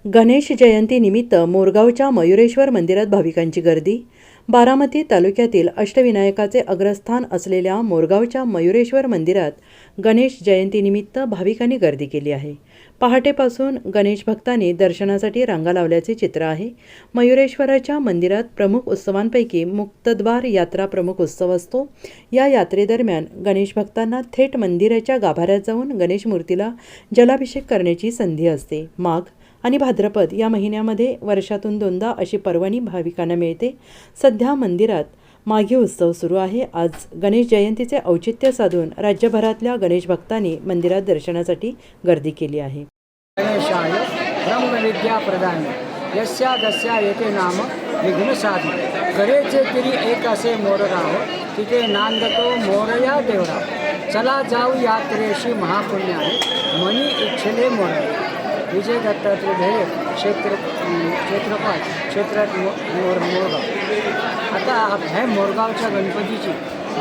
गणेश जयंतीनिमित्त मोरगावच्या मयुरेश्वर मंदिरात भाविकांची गर्दी। बारामती तालुक्यातील अष्टविनायकाचे अग्रस्थान असलेल्या मोरगावच्या मयुरेश्वर मंदिरात गणेश जयंतीनिमित्त भाविकांनी गर्दी केली आहे। पहाटेपासून गणेश भक्तांनी दर्शनासाठी रांगा लावल्याचे चित्र आहे। मयुरेश्वराच्या मंदिरात प्रमुख उत्सवांपैकी मुक्तद्वार यात्रा प्रमुख उत्सव असतो। या यात्रेदरम्यान गणेश भक्तांना थेट मंदिराच्या गाभाऱ्यात जाऊन गणेश मूर्तीला जलाभिषेक करण्याची संधी असते। माघ आणि भाद्रपद या महिन्यामध्ये वर्षातून दोनदा अशी पर्वणी भाविकांना मिळते। सध्या मंदिरात माघी उत्सव सुरू आहे। आज गणेश जयंतीचे औचित्य साधून राज्यभरातल्या गणेश भक्तांनी मंदिरात दर्शनासाठी गर्दी केली आहे। गणेशाय ब्रह्मविद्या प्रदान यस्या दस्या येते नाम विघ्नसाधी गरेचे तिरी एक असे मोरगाव तिथे नांदतो मोरया देवराव चला जाऊ यात्रेशी महापुण्य आहे मनी इच्छले मोरया विजय दत्तात्रय भेळे क्षेत्रपाल क्षेत्रात मोरगाव। आता ह्या मोरगावच्या गणपतीची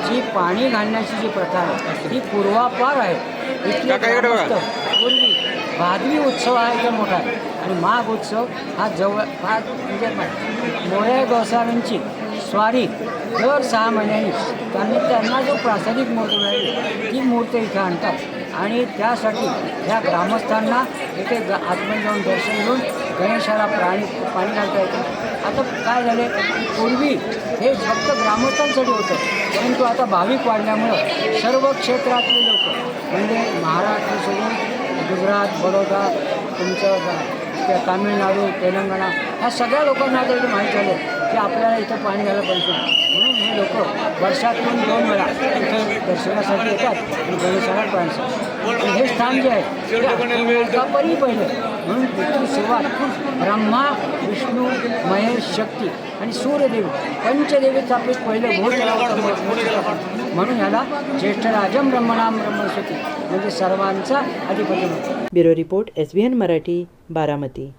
जी पाणी घालण्याची जी प्रथा आहे ती पूर्वापार आहे। पूर्वी भादवी उत्सव आहे तो मोठा आहे आणि माघ उत्सव हा जवळ हा म्हणजे मोरया गोसाव्यांची स्वारी दर 6 महिन्यांनी त्यांना जो प्रासादिक मूर्ती आहे ती मूर्ती इथं आणतात आणि त्यासाठी ह्या ग्रामस्थांना इथे आतमध्ये जाऊन दर्शन घेऊन गणेशाला पाणी घालता येतं। आता काय झाले पूर्वी हे फक्त ग्रामस्थांसाठी होतं, परंतु आता भाविक वाढल्यामुळं सर्व क्षेत्रातले लोक म्हणजे महाराष्ट्र सोडून गुजरात बडोदा तुमचं तामिळनाडू तेलंगणा ह्या सगळ्या लोकांना आता इथे माहीत झालं की आपल्याला इथं पाणी घायला पाहिजे, म्हणून हे लोक वर्षातून 2 वेळा इथे दर्शनासाठी येतात आणि गणेशाला पाहण्यासाठी। हे स्थान जे आहे ते परी पहिले म्हणून त्याची सुरुवात ब्रह्मा विष्णू महेश शक्ती आणि सूर्यदेवी पंचदेवीचा आपले पहिलं भोट म्हणून ह्याला ज्येष्ठ राजम ब्रह्मणाम ब्रह्मशक्ती म्हणजे सर्वांचा अधिपती म्हणतात। Bureau report SBN Marathi, Baramati.